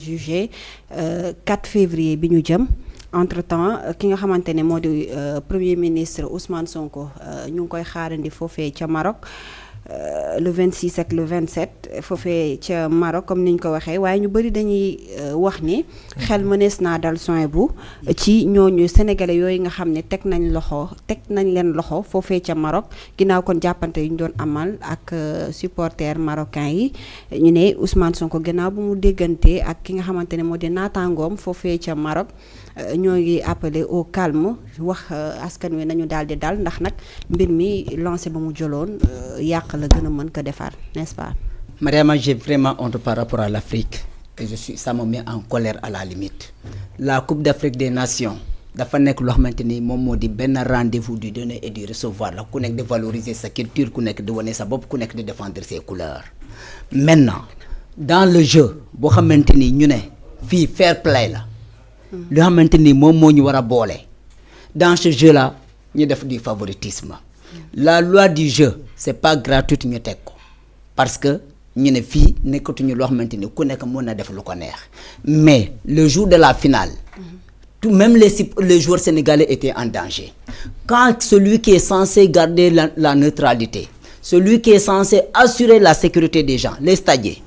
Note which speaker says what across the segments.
Speaker 1: jugé 4 février bi ñu jëm entre-temps ki nga xamante ne moo di premier ministre Ousmane Sonko ñu ngi koy xaarandi foofee ca Maroc le 26 ak le 27 foofee ca Maroc comme ni ñu ko waxee waaye ñu bëri dañuy wax ni xel mënees naa dal soin bu ci ñooñu sénégalais yooyu nga xam ne teg nañ leen loxo foofee ca Maroc ginnaaw kon jàppante yu ñu doon amal ak supporters marocains yi ñu ne Ousmane Sonko ginnaaw bu mu déggante ak ki nga xamante ne moo di naataangoom foofee ca Maroc ñoo ngi appelé au calme wax askan wi nañu daal di dal ndax nag mbir mi lancé ba mu jëloon yàq la gën a mën ko defar, n'est-ce pas?
Speaker 2: Mariama, j'ai vraiment honte par rapport à l'Afrique et ça me met en colère à la limite. La Coupe d'Afrique des Nations dafa nekk loo xamante ni moom moo di benn rendez-vous du donner et du recevoir la ku nekk di valoriser sa culture ku nekk di wane sa bopp ku nekk di défendre ses couleurs. Maintenant dans le jeu boo xamante ni ñu ne fii fair play la loo xamante ni moom moo ñu war a boole dans ce jeu là ñu def du favoritisme. La loi du jeu c'est pas gratuit ñu teg ko parce que ñu ne fii nekkatuñu loo xamante ni ku nekk mën na def lu ko neex mais le jour de la finale tout même les joueurs sénégalais étaient en danger quand celui qui est censé garder la neutralité, celui qui est censé assurer la sécurité des gens, les stadiers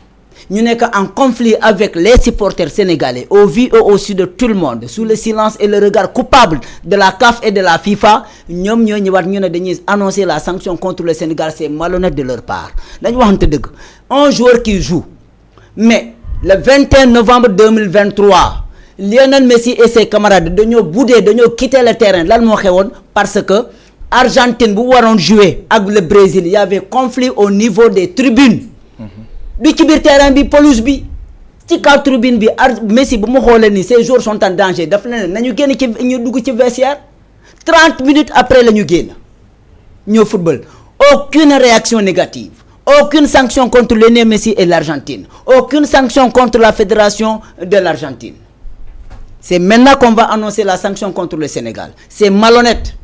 Speaker 2: ñu nekk en conflit avec les supporters sénégalais au vu et au su de tout le monde sous le silence et le regard coupable de la CAF et de la FIFA ñoom ñoo ñëwaat ñu ne dañuy annoncer la sanction contre le Sénégal. C'est malhonnête de leur part. dañu waxante dëgg un joueur qui joue mais le 21 novembre 2023 Lionel Messi et ses camarades dañoo boudé dañoo quitter le terrain lan moo xewoon parce que Argentine bu waroon jouer ak le Brésil il y avait conflit au niveau des tribunes bi ci biir terrain bi pelouse bi ci kaw tribune bi Messi bu mu xoolee ni ces joueurs sont en danger daf leen nañu génn ci ñu dugg ci vestiaire 30 minutes après la ñu génn ñoo football aucune réaction négative aucune sanction contre Lionel Messi et l'Argentine aucune sanction contre la fédération de l'Argentine. C'est maintenant qu'on va annoncer la sanction contre le Sénégal. C'est malhonnête.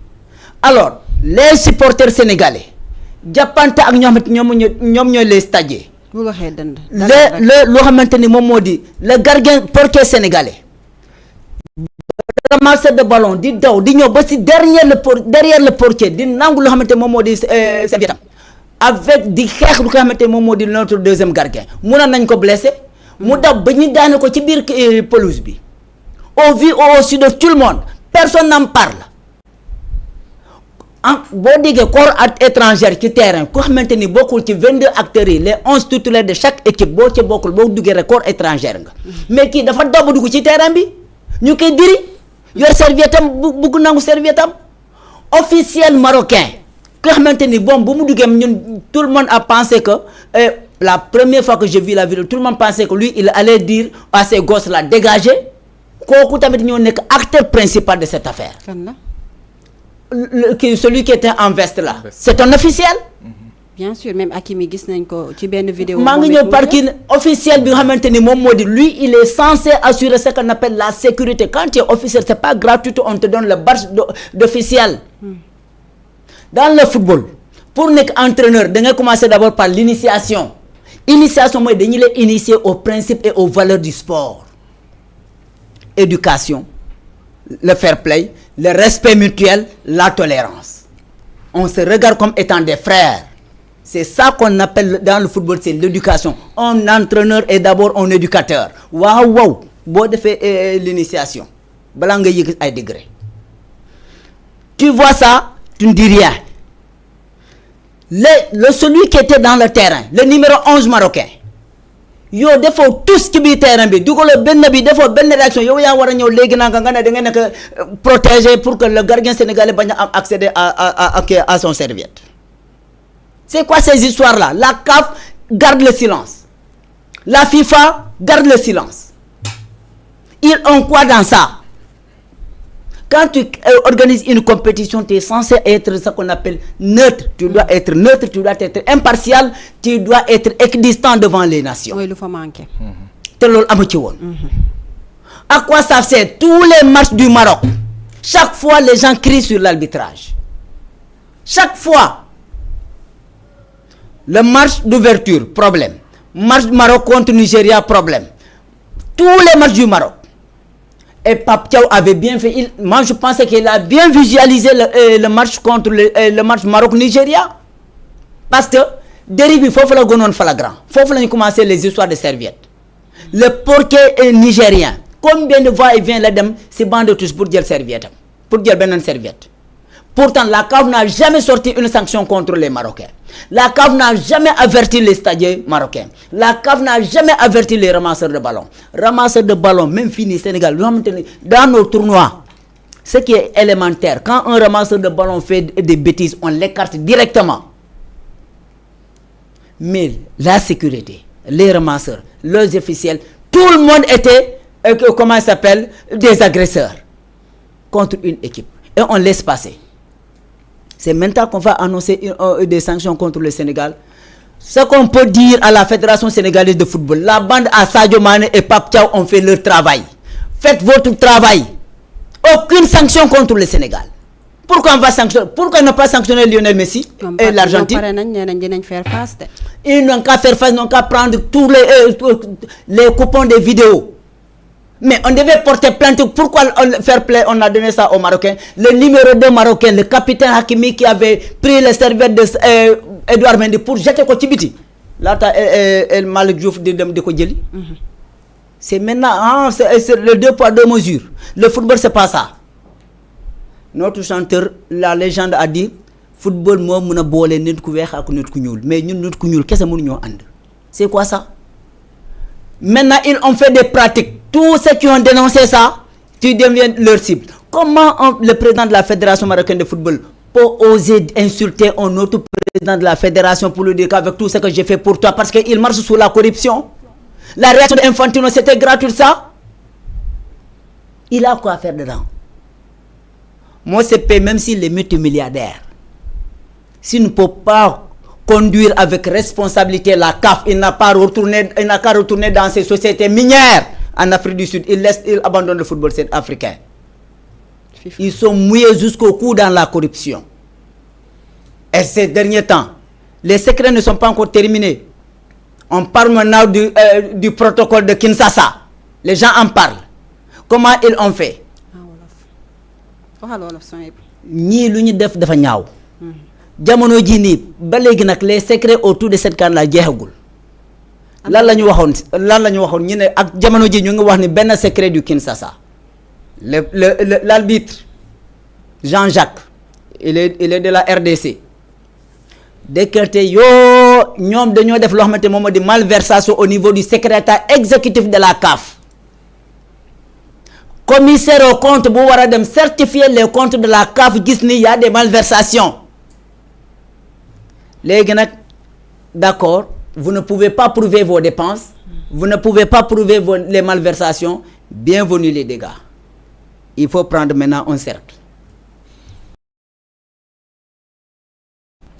Speaker 2: Alors les supporters sénégalais jàppante ak ñoom ñooy les stadiers
Speaker 1: bu waxee dënd
Speaker 2: loo xamante ni moom moo di le gardien portier sénégalais ramasseur de ballon di daw di ñëw ba si derrière le portier di nangu loo xamante moom moo di serviette avec di xeex lu ko xamante moom moo di notre deuxième gardien mun nañ ko blessé mu daw ba ñu daane ko ci biir pelouse bi au vu au su de tout le monde personne n'en parle boo déggee corps étranger ci terrain ku xamante ni bokkul ci 22 acteurs yi les 11 titulaires de chaque équipe boo ci bokkul boo duggee rek corps étranger nga mais kii dafa daw ba dugg ci terrain bi ñu koy diri yor serviette am bugg nangu serviette am officiel marocain ku xamante ni bon bu mu duggee ñun tout le monde a pensé que la première fois que j'ai vu la vidéo tout le monde pensait que lui il allait dire à ces gosses là dégagez kooku tamit ñoo nekk acteur principal de cette affaire. Celui qui était en veste là c'est un officiel.
Speaker 1: Bien sûr même Hakimi gis nañ ko ci benn vidéo.
Speaker 2: maa ngi ñëw parking officiel bi nga xamante ni moom moo di lui il est censé assurer ce qu'on appelle la sécurité quand tu es officiel c'est pas gratuit on te donne le badge d'officiel. Dans le football pour nekk entraîneur da ngay commencer d'abord par l'initiation mooy dañu lay initier aux principes et aux valeurs du sport. Éducation, le fair play, le respect mutuel, la tolérance. On se regarde comme étant des frères. C'est ça qu'on appelle dans le football, c'est l'éducation. Un entraîneur est d'abord un éducateur. Waouh, boo defee l'initiation balaa nga yëg ay degré. Tu vois ça, tu ne dis rien. Celui qui était dans le terrain, le numéro 11 marocain. yow defoo tous ci biir terrain bi dugaloo benn bi defoo benn réaction yow yaa war a ñëw léegi naa nga ne da nga nekk protéger pour que le gardien sénégalais bañ a am accéder à son serviette. C'est quoi ces histoires là? La CAF garde le silence, la FIFA garde le silence. Ils ont quoi dans ça? Quand tu organises une compétition, tu es censé être ce qu'on appelle neutre. Tu dois être neutre, tu dois être impartial, tu dois être équidistant devant les nations.
Speaker 1: Oui, le faut manquer.
Speaker 2: te loolu amu ci woon. À quoi ça sert? Tous les matchs du Maroc, chaque fois les gens crient sur l'arbitrage. Chaque fois. Le match d'ouverture, problème. Match Maroc contre Nigeria, problème. tous les matchs du Maroc. Et Pape Thiaw avait bien fait. Moi, je pensais qu'il a bien visualisé le match contre le match Maroc-Nigeria. Parce que, dérive, il faut faire le flagrant. Il faut faire commencer les histoires de serviettes. Le portier nigérien, combien de fois il vient là-dedans, c'est bande de tous pour dire serviette. Pour dire ben serviette. Pourtant, la CAF n'a jamais sorti une sanction contre les Marocains. La CAF n'a jamais averti les stadiers marocains. La CAF n'a jamais averti les ramasseurs de ballons. Ramasseurs de ballons, même fini Sénégal, dans nos tournois, ce qui est élémentaire, quand un ramasseur de ballons fait des bêtises, on l'écarte directement. Mais la sécurité, les ramasseurs, leurs officiels, tout le monde était, comment il s'appelle, des agresseurs contre une équipe. Et on laisse passer. C'est maintenant qu'on va annoncer des sanctions contre le Sénégal. Ce qu'on peut dire à la Fédération sénégalaise de football, la bande à Sadio Mané et Pape Thiaw ont fait leur travail. Faites votre travail. Aucune sanction contre le Sénégal. Pourquoi on va sanctionner? Pourquoi ne pas sanctionner Lionel Messi et l'Argentine? Ils n'ont qu'à faire face, ils n'ont qu'à prendre tous les coupons des vidéos. Mais on devait porter plainte. Pourquoi faire play? On a donné ça aux Marocains. Le numéro 2 marocain, le capitaine Hakimi qui avait pris le serviette de Edouard Mendy pour jeter Kotibiti. Là, tu as Malik Diouf de Kodjeli. C'est maintenant, c'est le 2 poids 2 mesures. Le football, c'est pas ça. Notre chanteur, la légende a dit, football, moi, je mais nous, c'est quoi ça? Maintenant, ils ont fait des pratiques. Tous ceux qui ont dénoncé ça, tu deviens leur cible. Comment le président de la Fédération marocaine de football peut oser insulter un autre président de la Fédération pour lui dire qu'avec tout ce que j'ai fait pour toi, parce qu'il marche sous la corruption? La réaction d'Infantino, c'était gratuit ça? Il a quoi à faire dedans? Moi, c'est payé, même s'il est multimilliardaire. S'il ne peut pas conduire avec responsabilité la CAF, il n'a qu'à retourner dans ces sociétés minières en Afrique du Sud. Il abandonne le football africain. Ils sont mouillés jusqu'au cou dans la corruption. Et ces derniers temps, les secrets ne sont pas encore terminés. On parle maintenant du protocole de Kinshasa. Les gens en parlent. Comment ils ont fait? Ni l'uni def dafa ñaaw. Jamono ji ni ba légui nak les secrets autour de cette canne la jéxagul. Lan lañu waxone ñi né ak jamono ji ñu ngi wax ni ben secret du Kinshasa. L'arbitre Jean-Jacques, il est de la RDC. Décrété yo ñom dañu def lo xamanté mom di malversation au niveau du secrétaire exécutif de la CAF. Commissaire au compte, vous allez certifier les comptes de la CAF, il y a des malversations. Les gens, d'accord, vous ne pouvez pas prouver vos dépenses, vous ne pouvez pas prouver les malversations, bienvenue les dégâts. Il faut prendre maintenant un cercle.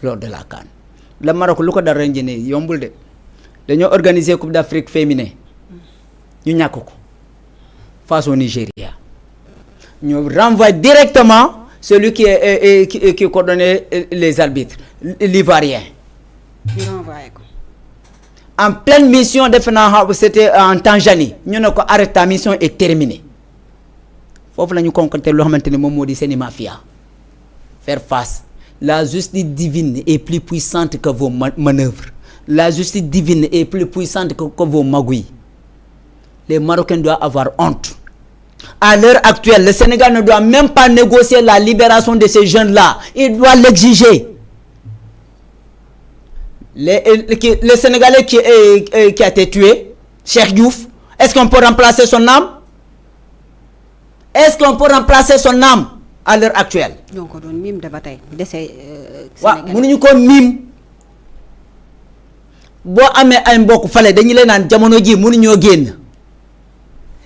Speaker 2: Lors de la CAN. Le Maroc, le Côte d'Argentine, ils ont organisé la Coupe d'Afrique féminin. Ils ont face au Nigeria. Nous renvoie directement celui qui coordonnait les arbitres, l'Ivoirien. En pleine mission de c'était en Tanzanie. Nous avons arrêté la mission est terminée. Il faut que nous concrétisions le moment de mafia. Faire face. La justice divine est plus puissante que vos manœuvres. La justice divine est plus puissante que vos magouilles. Les Marocains doivent avoir honte. À l'heure actuelle, le Sénégal ne doit même pas négocier la libération de ces jeunes-là. Il doit l'exiger. Le Sénégalais qui a été tué, Cheikh Diouf, est-ce qu'on peut remplacer son âme? Est-ce qu'on peut remplacer son âme à l'heure actuelle?
Speaker 1: Donc, on mime de bataille.
Speaker 2: Nous sommes mime. Si on a un bok, fallait dañu nan jamono ji mënuñu génn.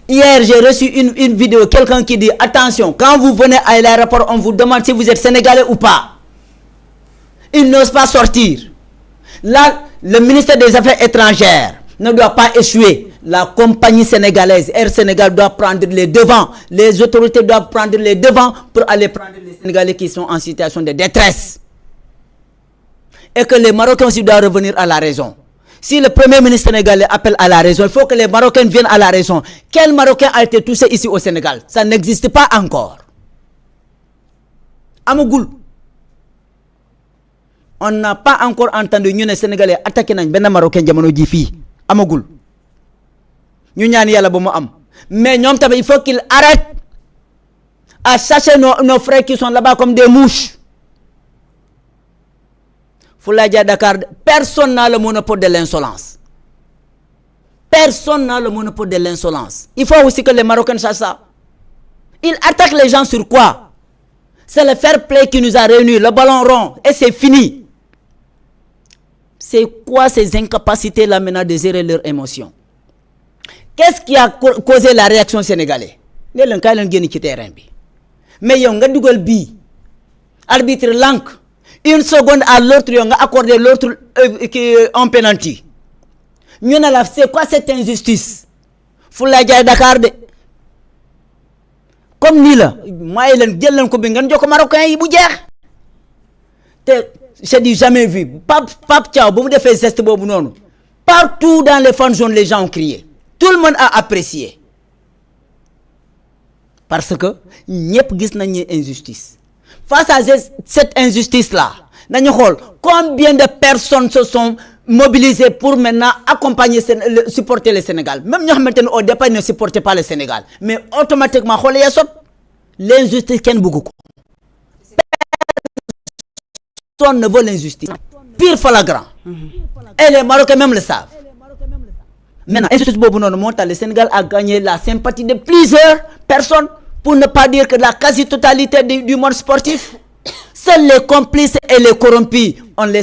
Speaker 2: Hier, j'ai reçu une vidéo, quelqu'un qui dit, attention, quand vous venez à l'aéroport, on vous demande si vous êtes sénégalais ou pas. Ils n'osent pas sortir. Là, le ministère des Affaires étrangères ne doit pas échouer. La compagnie sénégalaise, Air Sénégal, doit prendre les devants. Les autorités doivent prendre les devants pour aller prendre les Sénégalais qui sont en situation de détresse. Et que les Marocains aussi doivent revenir à la raison. Si le premier ministre sénégalais appelle à la raison, il faut que les Marocains viennent à la raison. Quel Marocain a été touché ici au Sénégal? Ça n'existe pas encore. Amogoul. On n'a pas encore entendu nous les Sénégalais attaquer un Marocain jamono ji fi. Amogoul. Ñu ñaan yalla ba mu am. Mais ñom tamit il faut qu'ils arrêtent à chercher nos frères qui sont là-bas comme des mouches. Fouladia Dakar, personne n'a le monopole de l'insolence. Personne n'a le monopole de l'insolence. Il faut aussi que les Marocains sachent ça. Ils attaquent les gens sur quoi? C'est le fair play qui nous a réunis, le ballon rond, et c'est fini. C'est quoi ces incapacités-là maintenant de gérer leurs émotions? Qu'est-ce qui a causé la réaction sénégalaise? Les gens qui ont quitté terrain. Mais ils ont dit arbitre lank. Une seconde à l'autre, ils ont accordé l'autre en penalty. C'est quoi cette injustice? Faut la dire Dakar de. Comme ni là, moi je suis marocain, je n'ai jamais vu. Pape Tchao, vous me fait geste non. Partout dans les fan zones, les gens ont crié. Tout le monde a apprécié. Parce que nous avons vu une injustice. Face à cette injustice-là, combien de personnes se sont mobilisées pour maintenant accompagner, supporter le Sénégal? Même nous, au départ, ne supportaient pas le Sénégal. Mais automatiquement, l'injustice, qu'est-ce beaucoup? Personne ne veut l'injustice. Pire flagrant. Et les Marocains même le savent. Maintenant, le Sénégal a gagné la sympathie de plusieurs personnes, pour ne pas dire que la quasi-totalité du monde sportif. Seuls les complices et les corrompus ont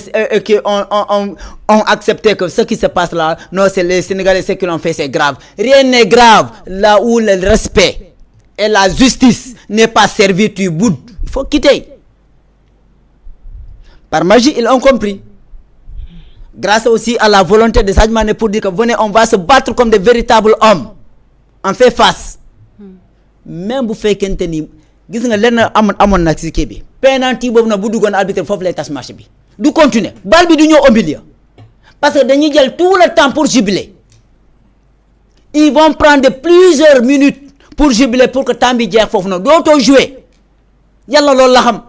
Speaker 2: accepté que ce qui se passe là, non, c'est les Sénégalais, ce qu'ils ont fait, c'est grave. Rien n'est grave là où le respect et la justice n'est pas servi, tu boudes. Il faut quitter. Par magie, ils ont compris. Grâce aussi à la volonté de Sadio Mané pour dire que venez, on va se battre comme des véritables hommes. On fait face. Même vous faites qu'un tenir. Gis nga lenn amon nak ci kii bi penalty boobu na bu duggoon arbitre foofu lay tas match bi du continuer bal bi du ñëw au milieu parce que dañuy jël tout le temps pour jubiler. Ils vont prendre plusieurs minutes pour jubiler pour que temps bi jeex foofu na dootoo jouer yàlla loolu la xam.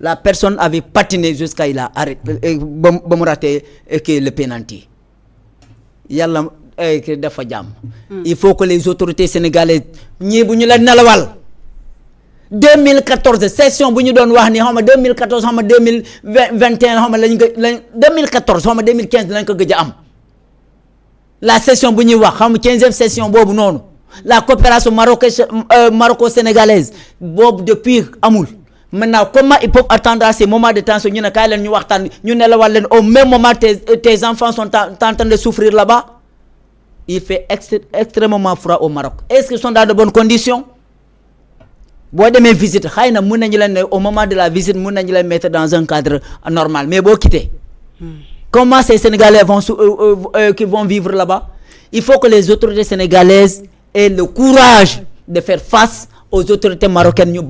Speaker 2: La personne avait patiné jusqu'à il a arrêté ba mu raté le penalty yàlla dafa jàmm. Il faut que les autorités sénégalaises ñi bu ñu la nelawal 2014 session bu ñu doon wax ni xawma 2014 xawma 2021 xawma lañ 2014 xawma 2015 lañ ko gëj am la session bu ñuy wax xawma 15e session boobu noonu la coopération maroco-sénégalaise boobu depuis amul. Maintenant comment ils peuvent attendre à ces moments de tension ñu ne kaay leen ñu waxtaan ñu nelawal leen au même moment tes enfants sont en train de souffrir là-bas. Il fait extrêmement froid au Maroc. Est-ce qu'ils sont dans de bonnes conditions? Bon, de mes visites, au moment de la visite, nous les mettre dans un cadre normal. Mais bon, quitter. Comment ces Sénégalais qui vont vivre là-bas? Il faut que les autorités sénégalaises aient le courage de faire face aux autorités marocaines.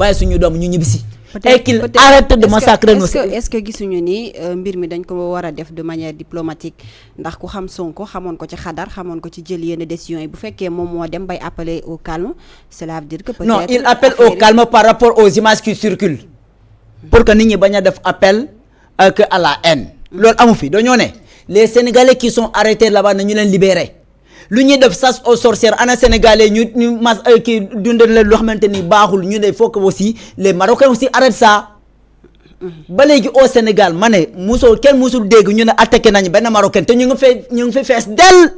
Speaker 2: Et qu'ils arrêtent de massacrer nos...
Speaker 1: Est-ce que gisuñu ni mbir mi dañ ko wara def de manière diplomatique ndax ku xam Sonko xamone ko ci xadar xamone ko ci jël yenn décision yi bu fekkee mom mo dem bay appeler au calme cela veut dire que peut-être
Speaker 2: non il appelle au calme par rapport aux images qui circulent pour que nit ñi baña def appel à la haine lool amu fi dañu né les Sénégalais qui sont arrêtés là-bas nañu leen libérer lu ñuy def chasse aux sorcières ana Sénégalais ñu mas ki dundal leen lo xamanteni baaxul ñu ne faut que aussi les Marocains aussi arrêtent ça ba légui au Sénégal mané musul kenn musul dégg ñu ne attaqué nañ ben Marocain te ñu ngi fi fess del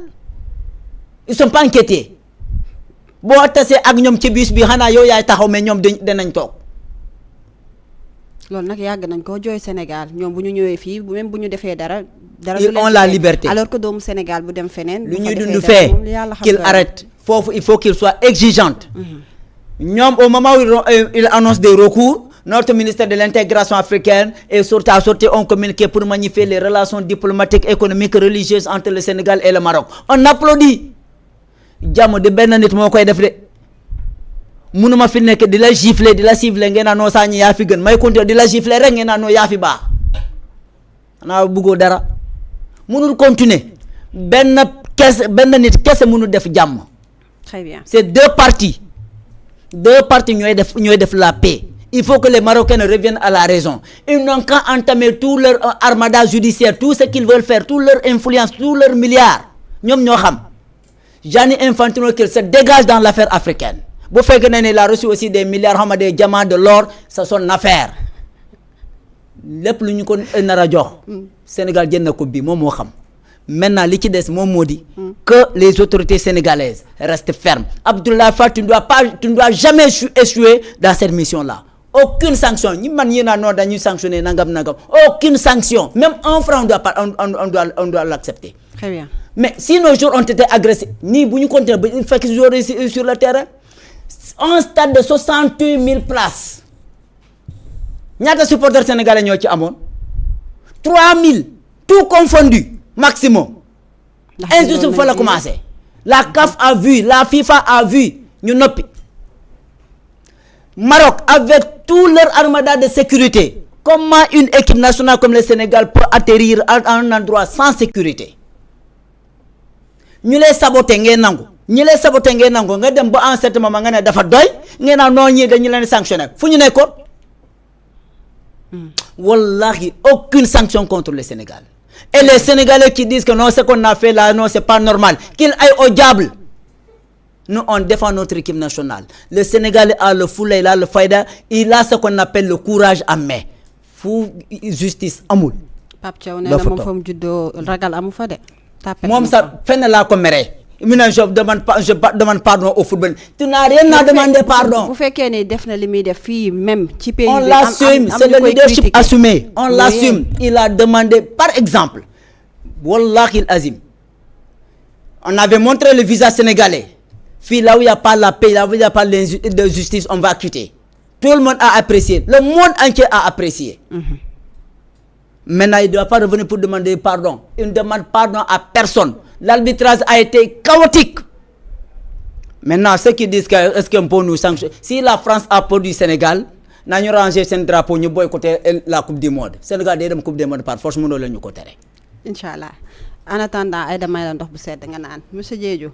Speaker 2: ils sont pas inquiétés bo tassé ak ñom ci bus bi xana yow yaay taxaw mais ñom dinañ tok
Speaker 1: lool nak yag nañ ko joy Sénégal ñom bu ñu ñëwé fi même bu ñu défé dara
Speaker 2: ils ont la liberté
Speaker 1: alors que doomu Sénégal bu dem fenen
Speaker 2: lu ñuy dund fait qu'il arrête il faut qu'il soit exigeante ñom au moment où il annonce des recours notre ministère de l'intégration africaine est sorti un communiqué pour magnifier les relations diplomatiques économiques religieuses entre le Sénégal et le Maroc on applaudit jàmm de ben nit mo koy def de mënuma fi nek di la gifler ngeen no sañi ya fi gën may konté di la gifler rek ngeen no ya fi baax xanaa bëggoo dara mënul continuer benn nit kese mënul def jàmm.
Speaker 1: Très bien.
Speaker 2: C'est deux parties ñooy def la paix. Il faut que les Marocains reviennent à la raison. Ils n'ont qu'à entamer tout leur armada judiciaire, tout ce qu'ils veulent faire, toute leur influence, tous leurs milliards. ñoom ñoo xam. Gianni Infantino qu'il se dégage dans l'affaire africaine. Bu fekkee ne il a reçu aussi des milliards, xam nga des diamants, de l'or, c'est son affaire. lépp lu ñu ko nar a jox. Sénégal jënd na ko bii moom moo xam. Maintenant li ci des moom moo di que les autorités sénégalaises restent fermes. Abdoulaye Fall, tu ne dois jamais échouer dans cette mission-là. Aucune sanction. Ñi man yéen a non dañuy sanctionner nangam. Aucune sanction. Même un franc on doit l'accepter.
Speaker 1: Très bien.
Speaker 2: Mais si nos joueurs ont été agressés, ni bu ñu continuer ba il faut qu'ils jouent sur le terrain. Un stade de 68 000 places. ñaata supporters sénégalais ñoo ci amoon 3 000 tout confondu maximum. Injustice fa la commencé. La CAF a vu, la FIFA a vu ñu noppi. Maroc avec tout leur armada de sécurité, comment une équipe nationale comme le Sénégal peut atterrir à un endroit sans sécurité? ñu lay saboté ngeen nangu nga dem ba en certain moment nga ne dafa doy ngeen naan noonu ñii dañu leen sanctionné fu ñu nekkoon. Wallahi aucune sanction contre le Sénégal. Et les Sénégalais qui disent que non, ce qu'on a fait là, non, c'est pas normal, qu'ils aillent au diable. Nous, on défend notre équipe nationale. Le Sénégalais a le foulé, il a le faïda, il a ce qu'on appelle le courage à main. Fu justice amul.
Speaker 1: Pape Thiaw nee na moom fa mu juddoo ragal amu fa de.
Speaker 2: Moom sax fenn laa ko meree. Je demande pardon au football. Tu n'as rien à demander pardon.
Speaker 1: Bu fekkee ne def na li muy def fii même ci pays.
Speaker 2: On l'assume, c'est le leadership assumé. On l'assume. Il a demandé, par exemple, Wallahi al-Azim, on avait montré le visa sénégalais. Fii là où il n'y a pas la paix, là où il n'y a pas de justice, on va quitter. Tout le monde a apprécié. Le monde entier a apprécié. Maintenant, il ne doit pas revenir pour demander pardon. Il ne demande pardon à personne. L'arbitrage a été chaotique. Maintenant, ceux qui disent est-ce qu'on peut nous sanctionner? Si la France a peur du Sénégal, nous avons rangé ce drapeau, nous boycotter la Coupe du Monde. Sénégal a une Coupe du Monde par force, nous allons nous côté.
Speaker 1: Inch'Allah. En attendant, Aïda may la ndox bu sedd nga naan monsieur Diédhiou.